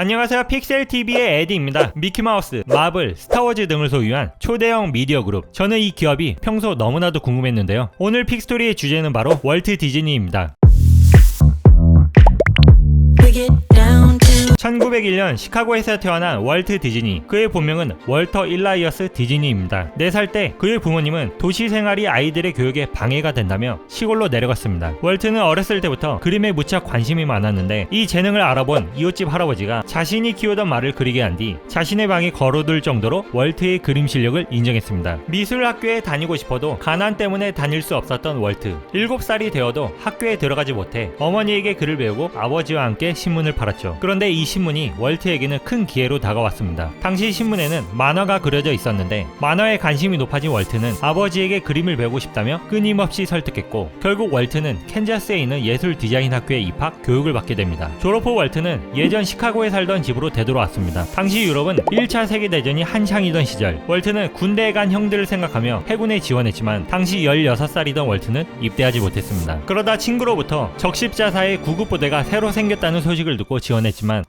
안녕하세요, 픽셀TV의 에디입니다. 미키마우스, 마블, 스타워즈 등을 소유한 초대형 미디어 그룹. 저는 이 기업이 평소 너무나도 궁금했는데요. 오늘 픽스토리의 주제는 바로 월트 디즈니입니다. 1901년 시카고에서 태어난 월트 디즈니. 그의 본명은 월터 일라이어스 디즈니입니다. 4살 때 그의 부모님은 도시 생활이 아이들의 교육에 방해가 된다며 시골로 내려갔습니다. 월트는 어렸을 때부터 그림에 무척 관심이 많았는데 이 재능을 알아본 이웃집 할아버지가 자신이 키우던 말을 그리게 한 뒤 자신의 방에 걸어둘 정도로 월트의 그림 실력을 인정했습니다. 미술학교에 다니고 싶어도 가난 때문에 다닐 수 없었던 월트. 7살이 되어도 학교에 들어가지 못해 어머니에게 글을 배우고 아버지와 함께 신문을 팔았죠. 그런데 이 신문이 월트에게는 큰 기회로 다가왔습니다. 당시 신문에는 만화가 그려져 있었는데 만화에 관심이 높아진 월트는 아버지에게 그림을 배우고 싶다며 끊임없이 설득했고 결국 월트는 캔자스에 있는 예술 디자인 학교에 입학, 교육을 받게 됩니다. 졸업 후 월트는 예전 시카고에 살던 집으로 되돌아왔습니다. 당시 유럽은 1차 세계대전이 한창이던 시절, 월트는 군대에 간 형들을 생각하며 해군에 지원했지만 당시 16살이던 월트는 입대하지 못했습니다. 그러다 친구로부터 적십자사의 구급부대가 새로 생겼다는 소식을 듣고 지원했지만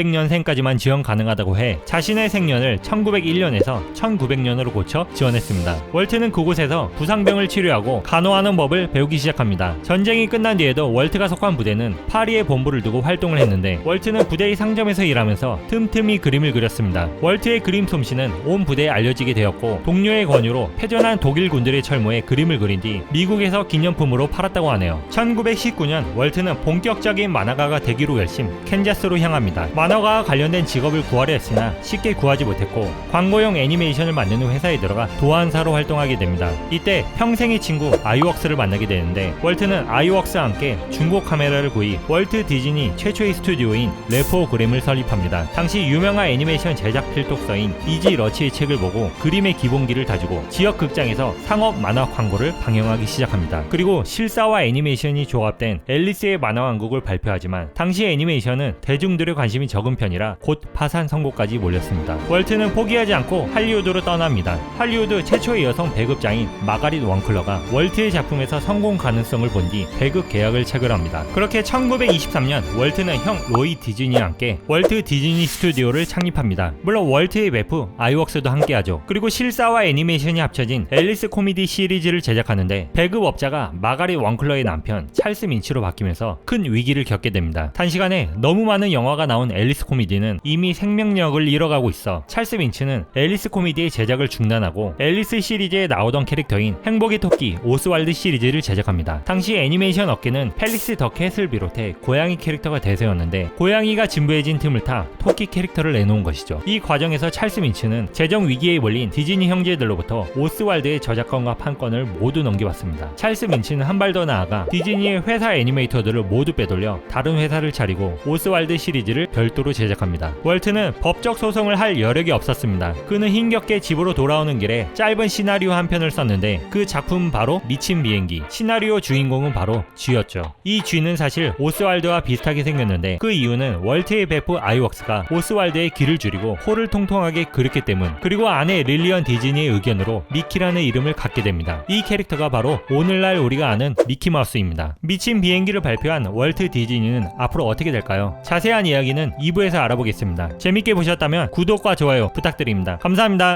1900년생까지만 지원 가능하다고 해 자신의 생년을 1901년에서 1900년으로 고쳐 지원했습니다. 월트는 그곳에서 부상병을 치료하고 간호하는 법을 배우기 시작합니다. 전쟁이 끝난 뒤에도 월트가 속한 부대는 파리에 본부를 두고 활동을 했는데 월트는 부대의 상점에서 일하면서 틈틈이 그림을 그렸습니다. 월트의 그림 솜씨는 온 부대에 알려지게 되었고 동료의 권유로 패전한 독일 군들의 철모에 그림을 그린 뒤 미국에서 기념품으로 팔았다고 하네요. 1919년 월트는 본격적인 만화가가 되기로 결심, 캔자스로 향합니다. 만화가와 관련된 직업을 구하려 했으나 쉽게 구하지 못했고 광고용 애니메이션을 만드는 회사에 들어가 도안사로 활동하게 됩니다. 이때 평생의 친구 아이웍스를 만나게 되는데 월트는 아이웍스와 함께 중고 카메라를 구입 월트 디즈니 최초의 스튜디오인 레포그램을 설립합니다. 당시 유명한 애니메이션 제작 필독서인 이지 러치의 책을 보고 그림의 기본기를 다지고 지역 극장에서 상업 만화 광고를 방영하기 시작합니다. 그리고 실사와 애니메이션이 조합된 앨리스의 만화 왕국을 발표하지만 당시 애니메이션은 대중들의 관심이 적은 편이라 곧 파산 선고까지 몰렸습니다. 월트는 포기하지 않고 할리우드로 떠납니다. 할리우드 최초의 여성 배급장인 마가릿 원클러가 월트의 작품에서 성공 가능성을 본 뒤 배급 계약을 체결합니다. 그렇게 1923년 월트는 형 로이 디즈니와 함께 월트 디즈니 스튜디오를 창립합니다. 물론 월트의 베프 아이웍스도 함께하죠. 그리고 실사와 애니메이션이 합쳐진 앨리스 코미디 시리즈를 제작하는데 배급업자가 마가릿 원클러의 남편 찰스 민치로 바뀌면서 큰 위기를 겪게 됩니다. 단시간에 너무 많은 영화가 나온 앨리스 코미디는 이미 생명력을 잃어가고 있어 찰스 민츠는 앨리스 코미디의 제작을 중단하고 앨리스 시리즈에 나오던 캐릭터인 행복의 토끼 오스왈드 시리즈를 제작합니다. 당시 애니메이션 업계는 펠릭스 더 캣을 비롯해 고양이 캐릭터가 대세였는데 고양이가 진부해진 틈을 타 토끼 캐릭터를 내놓은 것이죠. 이 과정에서 찰스 민츠는 재정 위기에 몰린 디즈니 형제들로부터 오스왈드의 저작권과 판권을 모두 넘겨받습니다. 찰스 민츠는 한 발 더 나아가 디즈니의 회사 애니메이터들을 모두 빼돌려 다른 회사를 차리고 오스왈드 시리즈를 별도로 제작합니다. 월트는 법적 소송을 할 여력이 없었습니다. 그는 힘겹게 집으로 돌아오는 길에 짧은 시나리오 한 편을 썼는데 그 작품은 바로 미친 비행기. 시나리오 주인공은 바로 쥐였죠. 이 쥐는 사실 오스왈드와 비슷하게 생겼는데 그 이유는 월트의 베프 아이웍스가 오스왈드의 귀를 줄이고 코를 통통하게 그렸기 때문, 그리고 아내 릴리언 디즈니의 의견으로 미키라는 이름을 갖게 됩니다. 이 캐릭터가 바로 오늘날 우리가 아는 미키마우스입니다. 미친 비행기를 발표한 월트 디즈니는 앞으로 어떻게 될까요? 자세한 이야기는 2부에서 알아보겠습니다. 재밌게 보셨다면 구독과 좋아요 부탁드립니다. 감사합니다.